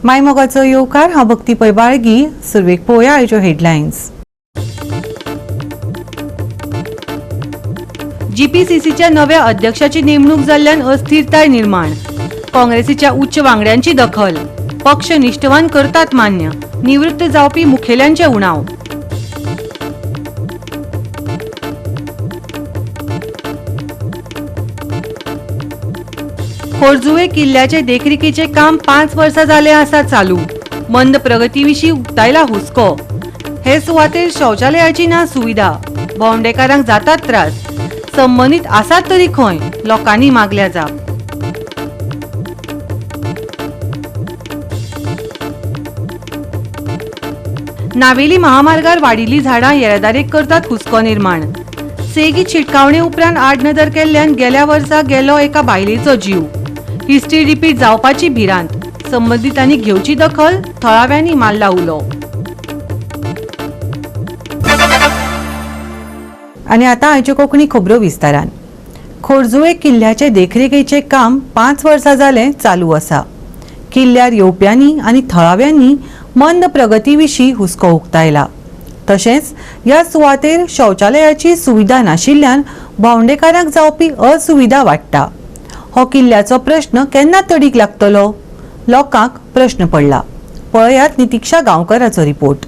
मायमोगाचो येवकार हांव भक्ती पै बाळगी. सुरवेक पळोवया आयच्यो हेडलायन्स. जीपीसीसीच्या नव्या अध्यक्षाची नेमणूक जाल्ल्यान अस्थिरताय निर्माण. काँग्रेसीच्या उच्च वांगड्यांची दखल. पक्ष निश्ठवान करतात मान्य. निवृत्त जावपी मुखेल्यांचे उणाव. खोर्जुवे किल्ल्याचे देखरेखीचे काम 5 वर्सां जाले आसा चालू. मंद प्रगतीविशीं उक्तायला हुस्को. हे सुवातेर शौचालयाची ना सुविधा. भोंवडेकारांक जातात त्रास. संबंदीत आसात तरी खंय, लोकांनी मागल्या जाप. नावेली महामार्गार वाडिल्ली झाडां येरादारेक करतात हुस्को निर्माण. सेगीत शिटकावणे उपरांत आडनदर केल्ल्यान गेल्या वर्सा गेलो एका बायलेचो जीव. हिस्ट्री रिपीट जावपाची भिरांत. संबंधितांनी घेवची दखल, थळाव्यांनी मारला उलो. आनी आतां आयच्यो कोंकणी खबरो विस्तारान. खोर्जुवे किल्ल्याचे देखरेखीचे काम 5 वर्सां जाले चालू आसा. किल्ल्यार येवप्यांनी आनी थळाव्यांनी मंद प्रगतीविशीं हुस्को उक्तायला. तशेंच ह्या सुवातेर शौचालयाची सुविधा नाशिल्ल्यान भोंवडेकारांक जावपी असुविधा वाडटा. हो किल्ल्याचो प्रश्न केन्ना तडीक लागतलो? लोकांक प्रश्न पडला. पळयात नितिक्षा गांवकराचो रिपोर्ट.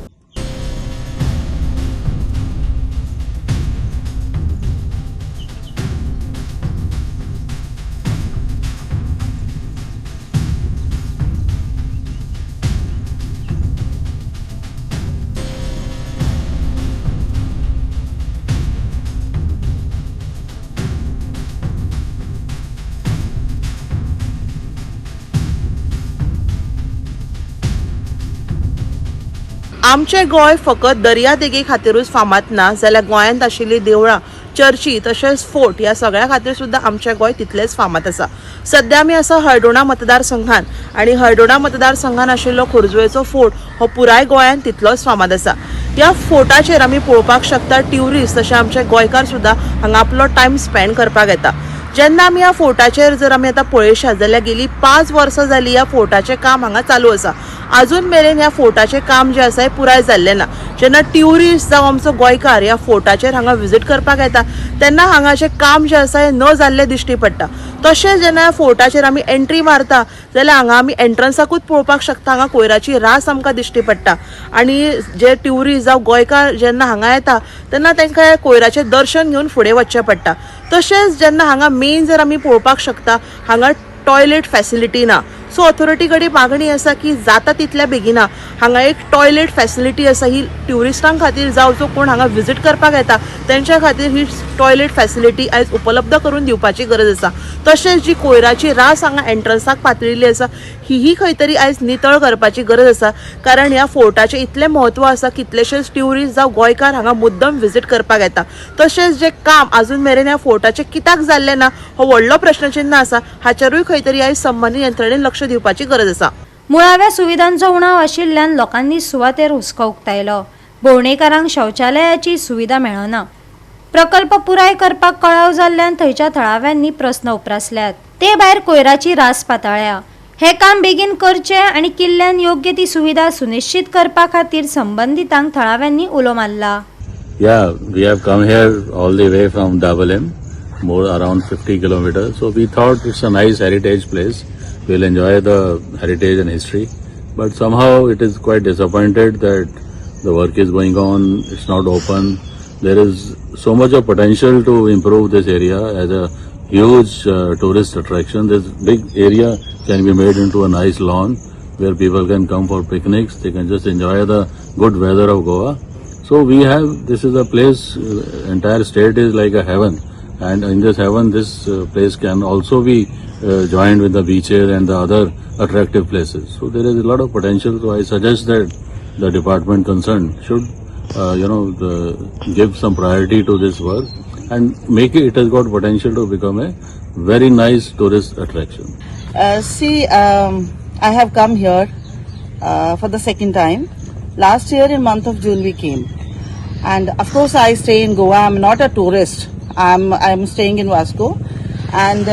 आमचे गोय फकत दर्यादेगे खातीरूच फामाद ना, जाल्यार गोंयांत आशिल्लीं देवळां, चर्ची तशेंच फोर्ट ह्या सगळ्या खातीर सुद्दां आमचें गोंय तितलेंच फामाद आसा. सध्या आमी आसा हळदोणा मतदारसंघान आनी हळदोणा मतदारसंघान आशिल्लो खोर्जुवेचो फोर्ट हो पुराय गोंयांत तितलोच फामाद आसा. ह्या फोर्टाचेर आमी पळोवपाक शकता ट्युरिस्ट तशें आमचे गोंयकार सुद्दां हांगा आपलो टायम स्पेंड करपाक येता. जेन्ना आमी ह्या फोर्टाचेर जर आमी आतां पळयशात जाल्यार गेलीं 5 वर्सां जालीं ह्या फोर्टाचें काम हांगा चालू आसा. अजून मेरेन ह्या फोर्टाचें काम जें आसा पुराय जाल्लें ना. जेन्ना ट्युरिस्ट जावं आमचो गोंयकार ह्या फोर्टाचेर हांगा विजीट करपाक येता तेन्ना हांगाचें काम जें आसा हें न जाल्लें दिश्टी पडटा. तशेंच जेन्ना ह्या फोर्टाचेर आमी एंट्री मारता जाल्यार हांगा आमी एंट्रन्साकूच पळोवपाक शकता हांगा कोयराची रास आमकां दिश्टी पडटा. आनी जे ट्युरिस्ट जावं गोंयकार जेन्ना हांगा येता तेन्ना तांकां ह्या कोयराचें दर्शन घेवन फुडें वचचें पडटा. तशेंच जेन्ना हांगा मेन जर आमी पळोवपाक शकता हांगा टॉयलेट फॅसिलिटी ना. सो ऑथॉरिटी कडेन मागणी आसा की जाता तितल्या बेगिना हांगा एक टॉयलेट फॅसिलिटी आसा ही ट्युरिस्टां खातीर जावं जो कोण हांगा विजीट करपाक येता तेंच्या खातीर ही टॉयलेट फॅसिलिटी आयज उपलब्ध करून दिवपाची गरज आसा. तशेंच जी कोयराची रास हांगा एंट्रन्साक पातळिल्ली आसा ही खंय तरी आयज नितळ करपाची गरज आसा. कारण ह्या फोर्टाचें इतलें म्हत्व आसा कितलेशेच ट्युरिस्ट जावं गोंयकार हांगा मुद्दम विजीट करपाक येता. तशेंच जें काम अजून मेरेन ह्या फोर्टाचें कित्याक जाल्लें ना हो व्हडलो प्रश्नचिन्ह आसा. हाचेरूय खंय तरी आयज संबंदीत यंत्रणेन लक्ष दिवपाची गरज आसा. मुळाव्या सुविधांचो उणाव आशिल्ल्यान लोकांनी सुवातेर हुस्को उक्तायलो. भोंवडेकारांक शौचालयाची सुविधा मेळना. प्रकल्प पुराय करपाक कळाव जाल्ल्यान थंयच्या थळाव्यांनी प्रस्न उपरासल्यात. ते भायर कोयराची रास पाताळ्या. हे काम बेगीन करचे आनी किल्ल्यान योग्य ती सुविधा सुनिश्चित करपा खातीर संबंधितांक थळाव्यांनी उलो मारला. Yeah, we have come here all the way from Double M, more around 50 kilometers. So we thought it's a nice heritage place. We'll enjoy the heritage and history. But somehow it is quite disappointed that the work is going on, it's not open. There is so much of potential to improve this area as a huge tourist attraction. This big area can be made into a nice lawn where people can come for picnics. They can just enjoy the good weather of Goa. So we have, this is a place, entire state is like a heaven. And in this heaven, this place can also be joined with the beaches and the other attractive places. So there is a lot of potential. So I suggest that the department concerned should, give some priority to this work and make it has got potential to become a very nice tourist attraction. I have come here for the second time. Last year in month of June we came. And of course I stay in Goa. I'm not a tourist. I'm staying in Vasco. And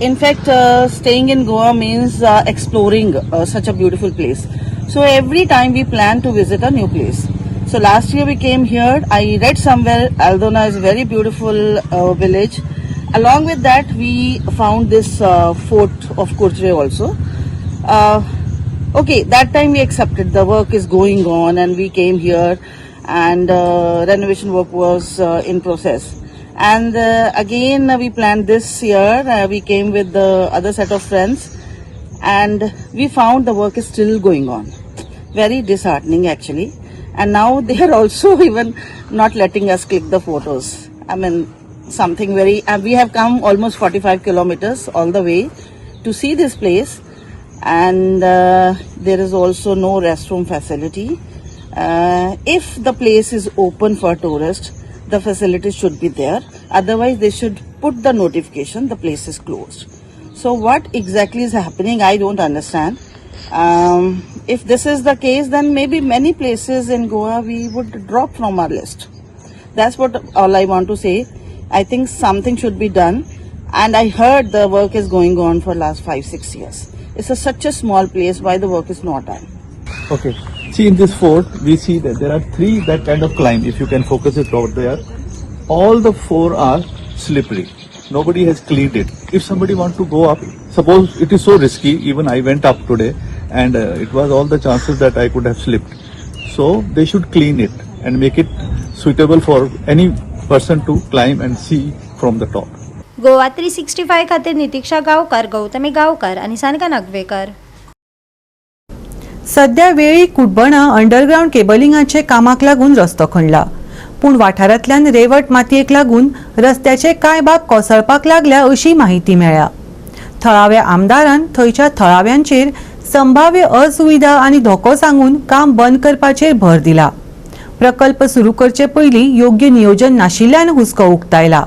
in fact, staying in Goa means exploring such a beautiful place. So every time we plan to visit a new place. So last year we came here. I read somewhere Aldona is a very beautiful village. Along with that, we found this fort of Kurjre also. Okay, that time we accepted the work is going on, and we came here, and renovation work was in process. And again, we planned this year. We came with the other set of friends, and we found the work is still going on. Very disheartening, actually. And now they are also even not letting us click the photos. I mean, something very. We have come almost 45 kilometers all the way to see this place, and there is also no restroom facility. If the place is open for tourists, the facilities should be there. Otherwise, they should put the notification the place is closed. So what exactly is happening, I don't understand. If this is the case, then maybe many places in Goa we would drop from our list. That's what all I want to say. I think something should be done. And I heard the work is going on for last 5-6 years. It's such a small place. Why the work is not done? Okay. See, in this fort, we see that there are 3 that kind of climb. If you can focus it out there, all the 4 are slippery. Nobody has cleaned it. If somebody wants to go up, suppose it is so risky. Even I went up today, and it was all the chances that I could have slipped. So they should clean it and make it suitable for any person to climb and see from the top. Goa 365 खातीर नितीक्षा गांवकार, गौतमी गांवकार आणि सानिका नागवेकर. सध्या वेळी कुडबणा underground केबलिंगाचे कामाक लागून रस्तो खणला, पूण वाठारांतल्यान रेवट मातयेक लागून रस्त्याचे कांय भाग कोसळपाक लागल्या अशी माहिती मेळ्ळ्या. थळाव्या आमदारान थंयच्या थळाव्यांचेर संभाव्य असुविधा आनी धोको सांगून काम बंद करपाचेर भर दिला. प्रकल्प सुरू करचे पयलीं योग्य नियोजन नाशिल्ल्यान हुस्को उक्तायला.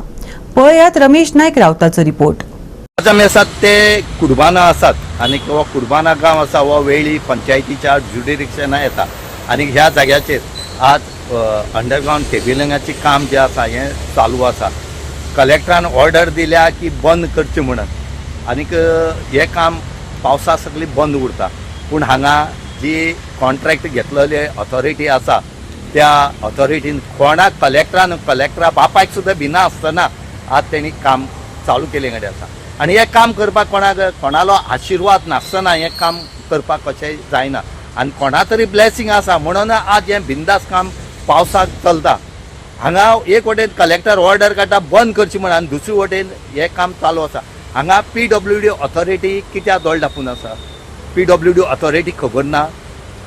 पळयात रमेश नायक रावताचो रिपोर्ट. आज आमी आसात ते कुडबाना आसात, आनी हो कुडबाना गांव आसा हो वेळी पंचायतीच्या ज्युडिरिक्शना येता. आनी ह्या जाग्याचेर आज अंडरग्राउंड केबिलिंगाचें काम जें आसा हें चालू आसा. कलेक्टरान ऑर्डर दिल्या की बंद करचें म्हणून, आनीक हें काम पावसा सगळी बंद उरता. पूण हांगा जी कॉन्ट्रॅक्ट घेतलेली ऑथॉरिटी आसा त्या ऑथॉरिटीन कोणाक कलेक्टरा बापायक सुद्दां भिना आसतना आज तेणी काम चालू केलें कडेन आसा. आनी हें काम करपाक कोणालो आशिर्वाद नासतना हें काम करपाक कशेंय जायना. आनी कोणा तरी ब्लेसिंग आसा म्हणून आज हें बिंदास काम पावसाक चलता. हांगा एक वटेन कलेक्टर ऑर्डर काडटा बंद करची म्हणून, आनी दुसरे वटेन हें काम चालू आसा. हांगा PWD ऑथॉरिटी कित्याक दोळ धापून आसा? PWD ऑथॉरिटी खबर ना.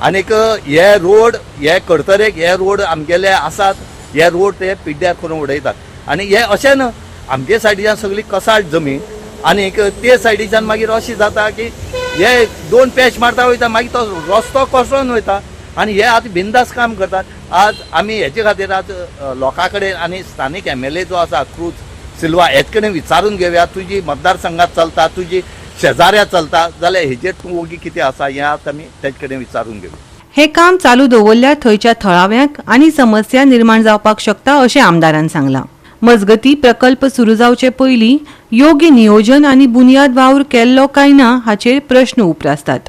आनीक हे रोड हे करतरेक हे रोड आमगेले आसात, हे रोड ते पिड्ड्यार करून उडयतात. आनी हे अशें न्हय, आमचे सायडीच्यान सगळी कसाळ जमीन, आनीक ते सायडीच्यान मागीर अशें जाता की हे 2 पॅच मारता वयता, मागीर तो रस्तो कोसळून वयता. आनी हे आतां बिंदास काम करतात. आज आमी हेचे खातीर आज लोकां कडेन आनी स्थानीक MLA जो आसा क्रूज सिल्वा हेचे कडेन विचारून घेवया, तुजी मतदारसंघात चलता, तुजी शेजाऱ्या चलता जाल्यार हेजेर तूं ओगी कितें आसा हें आतां आमी तेजे कडेन विचारून घेवया. हे काम चालू दवरल्यार थंयच्या थळाव्यांक आनी समस्या निर्माण जावपाक शकता अशें आमदारान सांगलां. मजगती प्रकल्प सुरू जावचे पयलीं योग्य नियोजन आनी बुनियाद वावर केल्लो काय ना हाचेर प्रश्न उप्रासतात.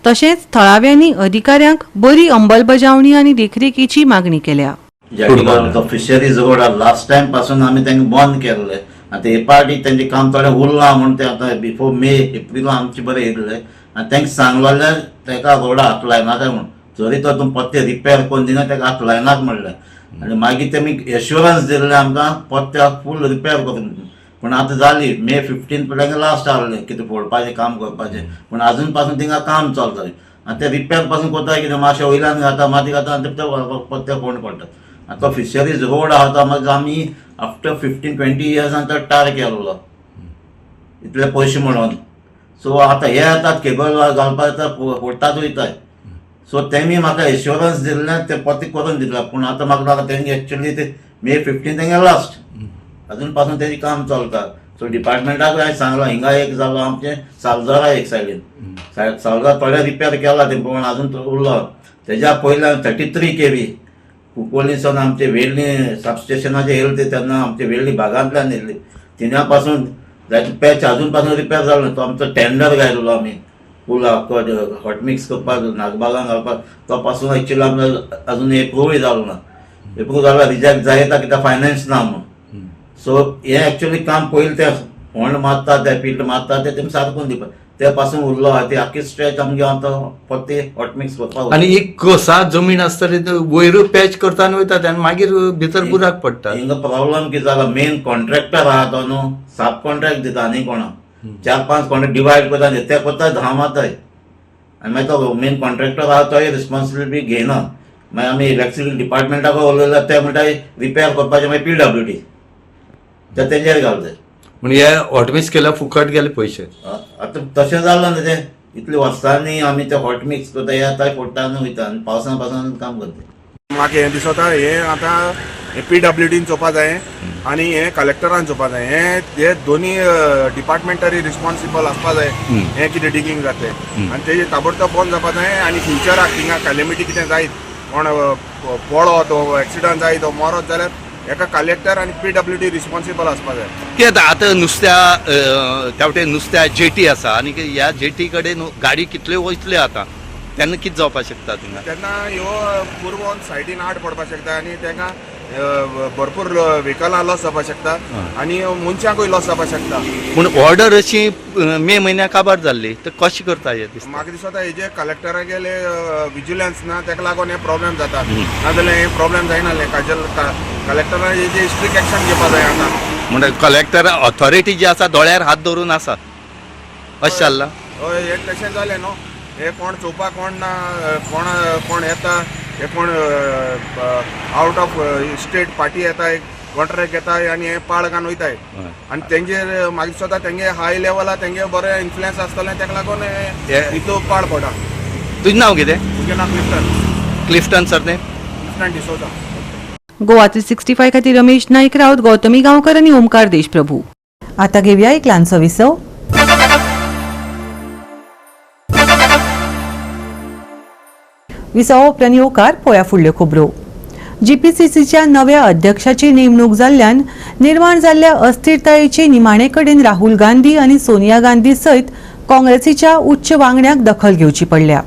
तशेंच थळाव्यांनी अधिकाऱ्यांक बरी अंमलबजावणी आनी देखरेखीची मागणी केल्या. ज्या ठिकाणी तो फिशरीज रोड लास्ट टाइम पासून आम्ही तांकां बंद केल्ले. आता हे पार्टी त्यांचे काम थोडें उरलां म्हणून ते आतां बिफोर मे एप्रिला आमचे बरें येयल्ले. आनी तांकां सांगलें ताका रोडा हात लायनाका म्हणून. जरी तो तूं पत्ते रिपेर करून दिना ताका हात लायनाक म्हणलें. आनी मागीर तेमी एश्युरन्स दिल्ले आमकां पत्त्याक फूल रिपेर करून. पूण आतां जाली मे 15 तांकां लास्ट आहलें कितें फोडपाचें काम करपाचें. पूण आजून पासून थिंगा काम चलता. आनी ते रिपेर पासून कोता कितें मातशें वयल्यान घाता माती घाता आनी ते पत्ते फोड पडटात. आनी तो फिशरीज रोड आहा तो मागीर आमी आफ्टर 15-20 इयर्सान तो टार केल्लो इतले पयशे म्हणून. सो आतां हे येतात केबल घालपाक येता फोडटात वयताय. सो तेमी म्हाका एश्युरन्स दिल्लें ते पत्ते करून दिला. पूण आतां म्हाका लागता तेंगे एक्चुअली ते मे 15 तेंगे लास्ट अजून पासून तेजें काम चलता. सो डिपार्टमेंटाक हांवें सांगलां हिंगा एक जालो आमचें सालजारा एक सायडीन सालजार थोडे रिपेर केला ते पूण अजून उरलो. तेज्या पयल्यान 33 kV कुंकोलीसान आमचे वेल्ली सबस्टेशनाचे येयले ते तेन्ना आमचे वेल्ली भागांतल्यान येयल्ली. तिन्या पासून जायतो पॅच अजून पासून रिपेअर जालो ना. तो आमचो टेंडर घायलो आमी फुला हॉट मिक्स करपाक नागबागान घालपाक. तो पासून एक्चुअली आमकां अजून एप्रूवय जालो ना. एप्रूव जाल्यार रिजेक्ट जायता कित्याक फायनान्स ना म्हणून. सो हे एक्चुअली काम पयलीं ते फोंड मारता ते पीठ मारता ते तेमी सारकून दिवपाक. ते पासून उरलो आहा ती आख्खी स्ट्रेच आमगे आतां फक्त हॉट मिक्स करपाक. आणि एक कसा जमीन आसतली वयर पॅच करता आनी वयता आनी मागीर भितर बुराक पडटा. हिंगा प्रॉब्लेम कितें जाला, मेन कॉन्ट्रॅक्टर आहा तो न्हू सब कॉन्ट्रॅक्ट दिता आनी कोणाक 4-5 कॉन्ट्रॅक्ट डिवायड करता ते कोता धा माताय. आनी मागीर तो मेन कॉन्ट्रॅक्टर आहा तोय रिस्पॉन्सिबिलिटी घेयना. मागीर आमी इलेक्ट्रिसिटी डिपार्टमेंटाक उलयल्यार ते म्हणटा रिपेअर करपाचें मागीर PWD ते तेंचेर घालताय. म्हणजे हे हॉटमिक्स केल्यार फुकट गेले पयशे. आतां तशें जालां न्ही तें. इतल्या वर्सांनी आमी ते हॉट मिक्स करता येता फोडटा आनी वयता आनी पावसान काम करता. म्हाका हें दिसता हें आतां PWDन चोवपा जाय आनी हें कलेक्टरान चोवपा जाय. हे दोनी डिपार्टमेंटरी रिस्पॉन्सिबल आसपा जाय हें कितें डिगींग जातलें आनी तेजेर ताबडतोब बंद जावपा जाय. आनी फ्युचराक थिंगा कॅलेमिटी कितें जायत कोण पडो तो एक्सिडंट जायत तो मरत जाल्यार एका कलेक्टर आनी PWD रिस्पॉन्सिबल आसपा जाय. कित्याक आतां नुस्त्या तेवटे नुस्त्या जेटी आसा आनी ह्या जेटी कडेन गाडी कितल्यो वयतल्यो आतां तेन्ना कितें जावपाक शकता थिंगा. तेन्ना ह्यो पुरवून सायडीन आड पडपाक शकता आनी तांकां भरपूर व्हेकलां लॉस जावपाक शकता आनी मनशांकूय लॉस जावपाक शकता. पूण ऑर्डर अशी मे म्हयन्याक काबार जाल्ली तर कशें करता हें दिसता. म्हाका दिसता हेजे कलेक्टरा गेले विजिलन्स ना ताका लागून हे प्रॉब्लेम जाता. नाजाल्यार हे प्रॉब्लेम जायनासले. कलेक्टरान हेजे स्ट्रिक्ट एक्शन घेवपा जाय आतां. म्हणजे कलेक्टर ऑथॉरिटी जी आसा दोळ्यार हात धरून आसा अशें जाल्ला. हय हे तशें जालें न्हू. हे कोण चोवपाक कोण ना कोण येता हे कोण आवट ऑफ स्टेट पार्टी येताय कॉन्ट्रॅक्ट येताय आनी हे पाळ घालून वयताय आनी तेंचेर म्हाका दिसता तेंगे हाय लेवला तेंगे बरें इन्फ्लुएन्स आसतलें ताका लागून हितू पाळ पडा. तुजें नांव कितें. तुजें नांव क्लिफ्टन सरनेम. क्लिफ्टन डिसोजा. गोवा 365 खातीर रमेश नाईक राऊत, गौतमी गांवकर आणि ओमकार देशप्रभू. आता घेऊया एक ल्हानसो विसव. विसव उपरांत येवकार पळया फुडल्यो खबरो. GPCCच्या नव्या अध्यक्षाची नेमणूक जाल्ल्यान निर्माण जाल्ल्या अस्थिरतायेची निमाणे कडेन राहुल गांधी आणि सोनिया गांधी सयत काँग्रेसीच्या उच्च वांगड्यांक दखल घेवची पडल्या.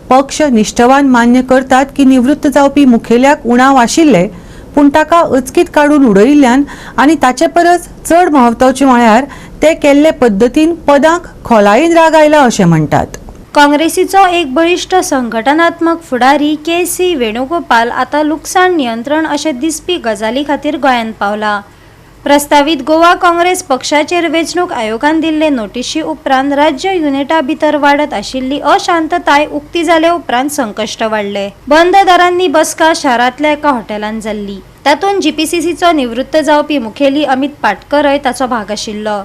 पक्ष निश्ठवान मान्य करतात की निवृत्त जावपी मुखेल्याक उणाव आशिल्ले पूण ताका अचकीत काडून उडयिल्ल्यान आनी ताचे परस चड म्हत्वाचे म्हळ्यार ते केल्ले पद्दतीन पदांक खोलायेन राग आयला अशें म्हणटात. काँग्रेसीचो एक बळिश्ठ संघटनात्मक फुडारी KC वेणुगोपाल आता लुकसाण नियंत्रण अशें दिसपी गजाली खातीर गोंयांत पावला. प्रस्तावित गोवा काँग्रेस पक्षाचेर वेंचणूक आयोगान दिल्ले नोटीशी उपरांत राज्य युनिटा भितर वाडत आशिल्ली अशांतताय उक्ती जाले उपरांत संकश्ट वाडले. बंद दारांनी बसका शारांतल्या एका हॉटेलांत जाल्ली. तातूंत GPCCचो निवृत्त जावपी मुखेली अमित पाटकरय ताचो भाग आशिल्लो.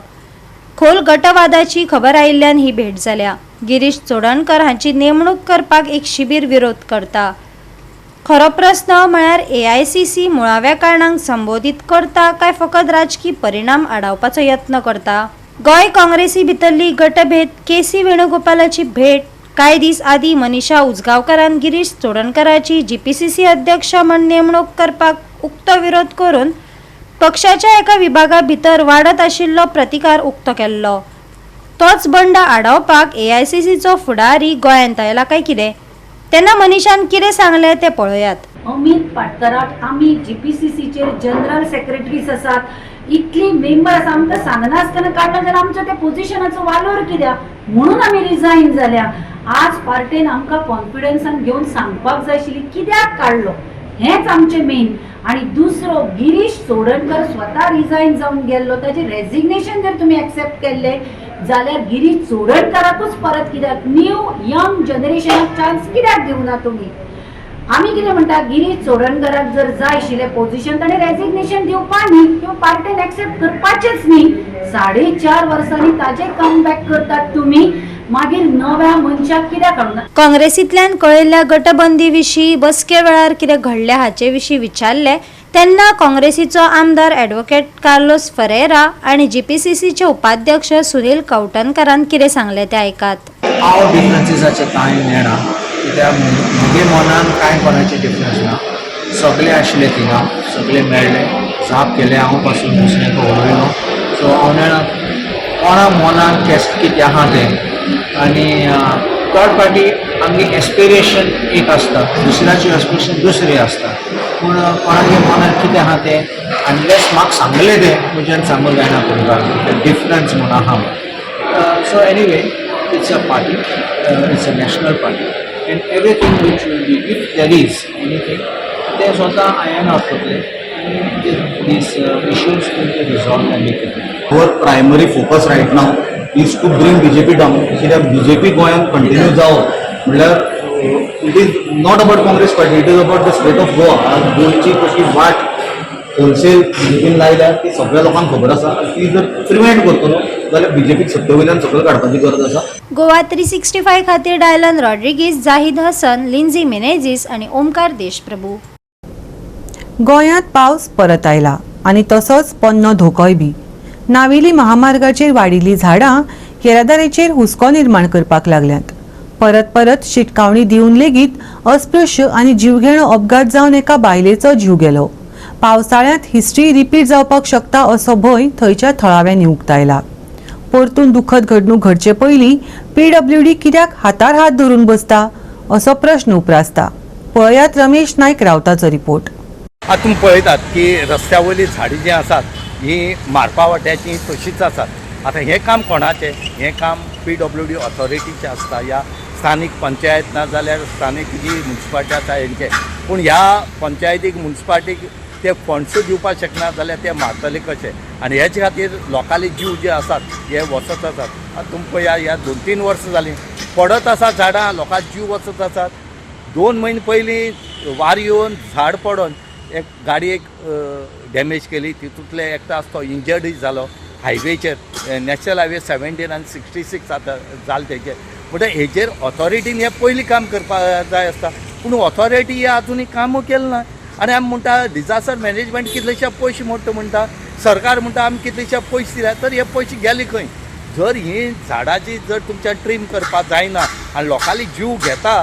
खोल गटवादाची खबर आयिल्ल्यान ही भेट जाल्या. गिरीश चोडणकर हांची नेमणूक करपाक एक शिबीर विरोध करता. खरो प्रस्न म्हळ्यार AICC मुळाव्या कारणांक संबोधीत करता काय फकत राजकी परिणाम आडावपाचो यत्न करता. गोंय काँग्रेसी भितरली गटभेद KC वेणुगोपालाची भेट कांय दीस आदी मनीषा उजगांवकारान गिरीश चोडणकराची GPCC अध्यक्ष म्हण नेमणूक करपाक उक्त विरोध करून पक्षाच्या एका विभागा भितर वाडत आशिल्लो प्रतिकार उक्तो केल्लो. तोच बंड आडावपाक AICCचो फुडारी गोंयांत आयला काय कितें तेन्ना मनीषान कितें सांगलें तें पळयात. अमित पाटकराक आमी GPCCचेर जनरल सेक्रेटरीज आसात, इतली मेंबर आसा, आमकां सांगनासतना काडला जाल्यार आमच्या त्या पोझिशनाचो वालोर कित्याक म्हणून आमी रिजायन जाल्या. आज पार्टेन आमकां कॉन्फिडन्सान घेवन सांगपाक जाय आशिल्ली कित्याक काडलो हेच आमचें मेन. आणि दुसरो गिरीश चोडणकर स्वता रिजायन जावन गेल्लो, ताचे रेजिग्नेशन जर तुमी एक्सेप्ट केल्ले जाल्यार गिरीश चोडणकराकूच परत कित्याक न्यू यंग जनरेशनाक चान्स कित्याक दिवना तुमी. आमी कितें म्हणटा गिरीश चोडणकराक जर जाय आशिल्लें पोझिशन ताणें रेजिग्नेशन दिवपा न्ही किंवा पार्टेन एक्सेप्ट करपाचेंच न्ही. 4.5 वर्सांनी ताजें कमबॅक करतात तुमी, मागीर नव्या मनशाक कित्याक काडूना. काँग्रेसींतल्यान कळयल्ल्या गटबंदी विशीं बसके वेळार कितें घडलें हाचे विशीं विचारले तेन्ना काँग्रेसीचो आमदार ॲडव्होकेट कार्लोस फरेरा आनी GPCCचे उपाध्यक्ष सुनील कवटणकरान कितें सांगलें तें आयकात. हांव डिफरन्सीसाचें कांय नेना कित्याक म्हगे मनान कांय कोणाचें डिफरन्स ना. सगळे आशिल्ले थिंगा, सगळे मेळ्ळे, जाप केले, हांव पासून दुसऱ्याक उलयलो. सो हांव नेणा कोणा मनान कितें आहा तें आनी थर्ड पार्टी आमगे एस्पिरेशन एक आसता, दुसऱ्याची एस्पिरेशन दुसरी आसता. पूण कोणागे मनान कितें आहा तें अनलेस म्हाका सांगलें तें म्हज्यान सांगूंक जायना तुमकां डिफरन्स म्हूण आहा. So anyway it's a party, it's a national party and everything which will be if there is anything ते स्वता आयन आउट करतले आनी this issues will be resolve amicably. Our primary focus right now is to bring BJP down. कित्याक BJP गोंयांत continue जावप म्हणल्यार it is not about Congress party, it is about the state of Goa. आज गोंयची कशी वाट होलसेल BJPन लायल्या ती सगळ्या लोकांक खबर आसा. ती जर प्रिव्हेंट करतलो जाल्यार BJPक सत्ते वयल्यान सकयल काडपाची गरज आसा. गोवा 365 खातीर डायलन रॉड्रिगीस, जाहीद हसन, लिंझी मेनेझीस आणि ओमकार देशप्रभू. गोंयांत पावस परत आयला आणि तसोच पोन्नो धोकोय बी. नावेली महामार्गाचेर वाडिल्लीं झाडां येरादारीचेर हुस्को निर्माण करपाक लागल्यात. परत परत शिटकावणी दिवन लेगीत अस्पृश्य आनी जीवघेणो अपघात जावन एका बायलेचो जीव गेलो. पावसाळ्यांत हिस्ट्री रिपीट जावपाक शकता असो भंय थंयच्या थळाव्यांनी उक्तायला. परतून दुखद घडणूक घडचे पयलीं PWD कित्याक हातार हात धरून बसता असो प्रश्न उप्रासता. पळयात रमेश नायक रावताचो रिपोर्ट. आतां तुमी पळयतात की रस्त्या वयलीं झाडां जीं आसात ही मारपा वाट्याची तशीच आसात. आतां हें काम कोणाचें? हें काम PWD ऑथॉरिटीचें आसता या स्थानीक पंचायत ना जाल्यार स्थानीक जी म्युन्सिपालिटी आसा हेंचें. पूण ह्या पंचायतीक म्युन्सिपालिटीक ते फंड्स दिवपाक शकना जाल्यार ते मारतले कशे? आनी हेचे खातीर लोकांले जीव जे आसात हे वचत आसात. आतां तुमकां पळया ह्या 2-3 वर्सां जालीं पडत आसा झाडां, लोकांचे जीव वचत आसात. 2 म्हयने पयलीं वार येवन झाड पडोन एक गाडयेक डॅमेज केली, तितूंतले एकटो आसा तो इंजर्ड जालो हायवेचेर, नॅशनल हायवे 17 आनी 66 आतां जालें तेजेर. म्हणटकीर हेजेर ऑथॉरिटीन हें पयलीं काम करपाक जाय आसता. पूण ऑथॉरिटी हे आजुनूय कामूय केलें ना. आनी आमी म्हणटा डिजास्टर मॅनेजमेंट कितलेशे पयशे मोडटा म्हणटा, सरकार म्हणटा आमी कितलेशे पयशे दिल्या, तर हे पयशे गेले खंय? जर ही झाडांची जर तुमच्या ट्रीम करपाक जायना आनी लोकांनी जीव घेता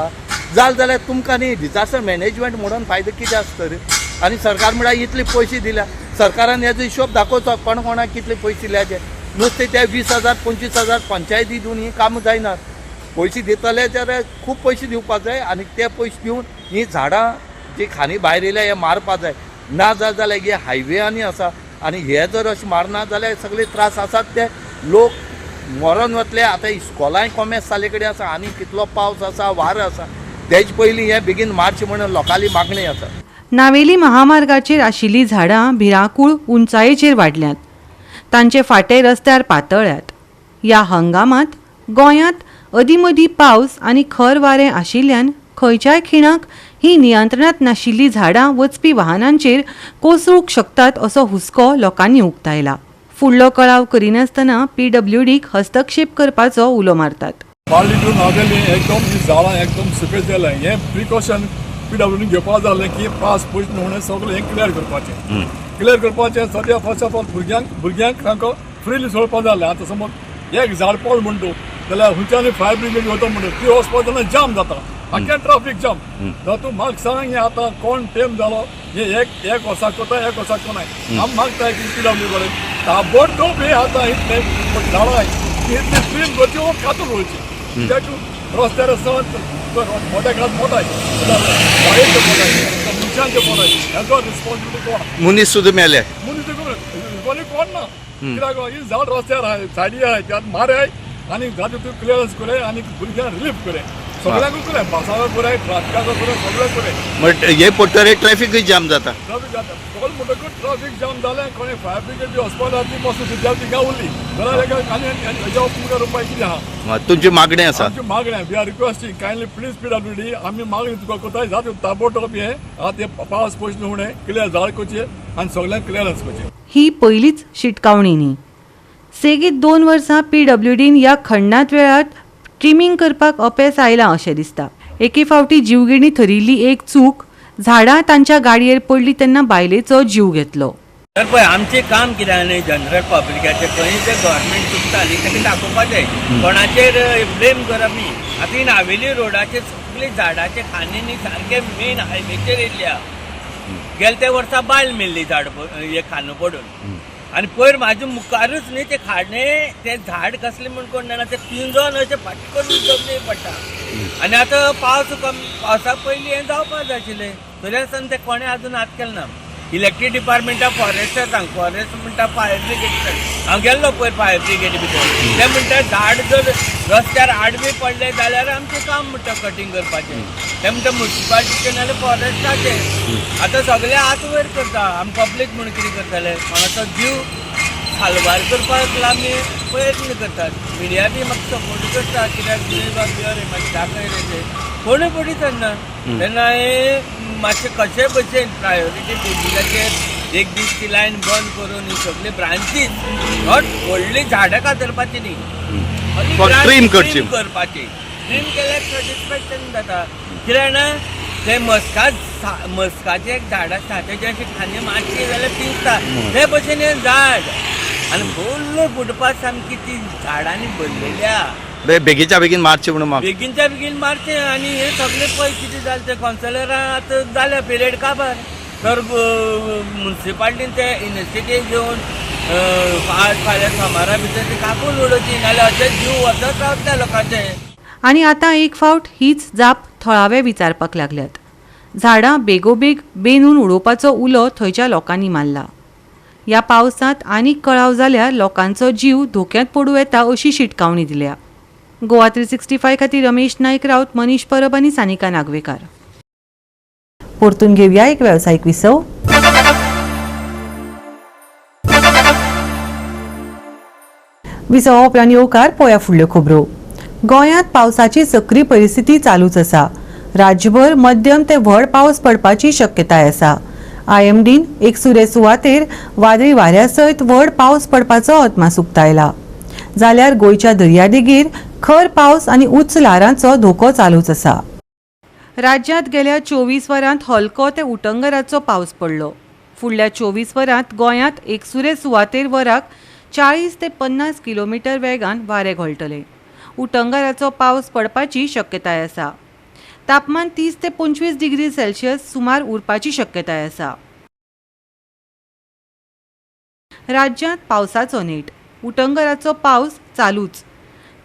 जाल्यार तुमकां न्ही डिजास्टर मॅनेजमेंट म्हणून फायदो कितें आसता तर? आनी सरकार म्हळ्यार इतले पयशे दिल्या, सरकारान हेजो हिशोब दाखोवचो कोणाक कितले पयशे दिल्याचे. नुस्तें ते 20,000 25,000 पंचायती दिवन ही कामां जायनात. पयशे दितले जाल्यार खूब पयशे दिवपाक जाय आनी ते पयशे दिवन ही झाडां जी खानी भायर येयल्या हे मारपाक जाय. ना जाल्यार हे हायवेआनी आसा आनी हे जर अशें मारना जाल्यार सगळे त्रास आसात ते लोक मरोन वतले. आतां इस्कॉलांय कॉमेर्स जाले कडेन आसा आनी कितलो पावस आसा, वारो आसा, तेजे पयलीं हे बेगीन मार्च म्हणून लोकांली मागणी आसा. नावेली महामार्गाचेर आशिल्लीं झाडां भिरांकूळ उंचायेचेर वाडल्यांत. तांचे फाटे रस्त्यार पातळ्यात. ह्या हंगामांत गोंयांत अदीमदीं पावस आनी खर वारें आशिल्ल्यान खंयच्याय खिणाक ही नियंत्रणांत नाशिल्लीं झाडां वचपी वाहनांचेर कोसळूंक शकतात असो हुस्को लोकांनी उक्तायला. फुडलो कळाव करिनासतना PWDक हस्तक्षेप करपाचो उलो मारतात. पार्लिटून नावेली एकदम ही झाडां एकदम सुपेज जालें. हें प्रिकॉशन PWDन घेवपाक जालें की पावस पयस न्हू सगळें हें क्लियर करपाचें. सद्या फर्स्ट ऑफ ऑल भुरग्यांक तांकां फ्रीली सोडपाक जालें. आतां समज एक झाड पड म्हणटो जाल्यार खंयच्यानी फायर ब्रिगेड वता म्हणटो ती वचपाक जाल्यार जाम जाता, आख्खें ट्राफीक जाम. तूं म्हाका सांग हें आतां कोण टेम जालो हें एक वर्साक कोता एक वर्साक कोनाय. आमी मागताय की PWD कडेन ताबडतोब हे आतां इतले झाडां इतले क्लीन करची वो कातून वयची. कित्याक रस्त्यार मोठ्या काळात मोठाय गाडयेचे मोठाय मनशांचे मोठाय हेजो रिस्पॉन्सिबिलिटी कोण? मनीस सुद्दां मेले. कोण ना. कित्याक ही झाड रस्त्यार आहाय, सायडी आहाय, त्यात मारे आहाय आनी जाता तूं क्लियरन्स करे आनी भुरग्यांक रिलीफ करे, सगळ्यांक करे, बसाक करे, ट्राफिकाक करे, सगळें करे. बट हे पडटरे ट्रॅफिकूय जाम जाता. ट्राफीक जाता सगळें म्हणटकूच ट्राफीक जाम जालें. कोणें फायर ब्रिगेड जी हॉस्पिटलांत ती पासून सुद्दां तिका उरली जाल्यार आनी हेज्या तुमकां रुपया कितें आहा? तुमची मागणी आसा? आमची मागणी we are requesting kindly please PWD आमी मागणी तुका कोताय जाता ताबडतोब हे आतां पावस पयस न्हू क्लियर झाड करचे आनी सगळ्यांक क्लियरन्स करचे. ही पयलीच शिटकावणी न्ही. सेगीत 2 वर्सां PWDन ह्या खंडांत वेळार ट्रिमींग करपाक अपेस आयलां अशें दिसता. एके फावटी जीवघेणी थरिल्ली एक चूक झाडां तांच्या गाडयेर पडली तेन्ना बायलेचो जीव घेतलो. तर पळय आमचें काम कितें आनी जनरल पब्लिकाचें खंय जर गव्हर्मेंट चुकता न्ही तेका दाखोवपाक जाय, कोणाचेर ब्लेम करप न्ही. आतां ही नावेली रोडाचेर सगळे झाडाचे खांदे न्ही सारके मेन हायवेचेर येयल्या. गेल्या त्या वर्सा बायल मेल्ली झाड हे खांदो पडून. आणि पयर म्हाजे मुखारूच न्ही ते खाडे ते झाड कसले म्हण कोण ना ते पिंजोन अशें फटकन उदक पडटा आनी आतां पावसा पयलीं हें जावपाक जाय आशिल्लें तरी आसतना ते कोणें आजून हात केलें ना. इलेक्ट्रीक डिपार्टमेंटा फॉरेस्टाक सांग फॉरेस्ट म्हणटा फायर ब्रिगेड हांव गेल्लो पयर फायर ब्रिगेडी भितर ते म्हणटा झाड जर रस्त्यार आडवे पडले जाल्यार आमचें काम म्हणटा कटींग करपाचें ते म्हणटा म्युन्सिपाल्टीचें नाल्यार फॉरेस्टाचें. आतां सगळे हात वयर करता आमी पब्लीक म्हण कितें करतले कोणाचो जीव सालवार करपाक आमी प्रयत्न करतात. मिडिया बी म्हाका सपोर्ट करता कित्याक म्हाका दाखय रे कोणूय पडी तेन्ना तेन्ना हे मातशें कशे भशेन प्रायोरिटी बेसिसाचेर एक दीस ती लायन बंद करून ही सगळी ब्रांचीस नॉट व्हडली झाडां कातरपाची न्ही ट्रीम करपाची ट्रीम केल्यार सॅटिस्फॅक्शन जाता कित्याक ना ते मस्काचे एक झाड आसता तेजे अशी खांदी मातशी जाल्यार पिंजता ते भशेन हें झाड आनी फुल्ल फुटपाथ सामकी ती झाडांनी भरलेल्या बेगीच्या बेगीन मारचें म्हणून म्हाका बेगीनच्या बेगीन मारचें आनी हे सगळे पळय कितें जालें ते कॉन्सलरान आतां जाल्या पिरियड काबार तर म्युन्सिपाल्टीन ते इनिशिएटीव घेवन आज फाल्यां सोमारा भितर ती कापून उडोवची नाल्यार अशें जीव वचत रावतले लोकांचे. आणि आता एक फावट हीच जाप थळावे विचारपाक लागल्यात. झाडां बेगोबेग बेनून उडोवपाचो उलो थंयच्या लोकांनी मारला. ह्या पावसांत आनीक कळाव जाल्यार लोकांचो जीव धोक्यांत पडूं येता अशी शिटकावणी दिल्या. गोवा 365 खातीर रमेश नायक रावत, मनीष परब आनी सानिका नागवेकार. परतून घेवया एक वेवसायीक विसव. विसव उपरांत येवकार पळोवया फुडल्यो खबरो. गोंयांत पावसाची सक्री परिस्थिती चालूच आसा. राज्यभर मध्यम ते व्हड पावस पडपाची शक्यताय आसा. IMDन एकसुरे सुवातेर वादळी वाऱ्या सयत व्हड पावस पडपाचो अदमास उक्तायला. जाल्यार गोंयच्या दर्यादेगेर खर पावस आनी उच्च ल्हारांचो धोको चालूच आसा. राज्यांत गेल्या 24 वरांत हलको ते उटंगराचो पावस पडलो. फुडल्या 24 वरांत गोंयांत एकसुरे सुवातेर वराक 40 ते 50 किलोमीटर वेगान वारे घोळटले. उटंगराचो पावस पडपाची शक्यताय आसा. तापमान 30 ते 25 डिग्री सेल्सियस सुमार उरपाची शक्यताय आसा. राज्यांत पावसाचो नेट. उटंगराचो पावस चालूच.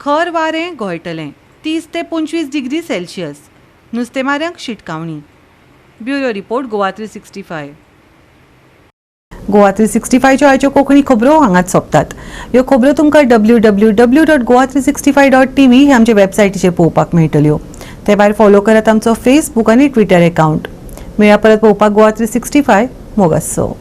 खर वारें घोळटलें. 30 ते 25 डिग्री सेल्सियस. नुस्तेमाऱ्यांक शिटकावणी. Bureau report Goa 365. गोवा 365च्यो आयच्यो कोंकणी खबरो हांगाच सोंपतात. ह्यो खबरो तुमकां www.goa365.tv हे आमचे वेबसायटीचेर पळोवपाक मेळटल्यो. ते भायर फॉलो करात आमचो फेसबूक आनी ट्विटर अकाउंट. मेळ्या परत पळोवपाक गोवा 365 मोगासो.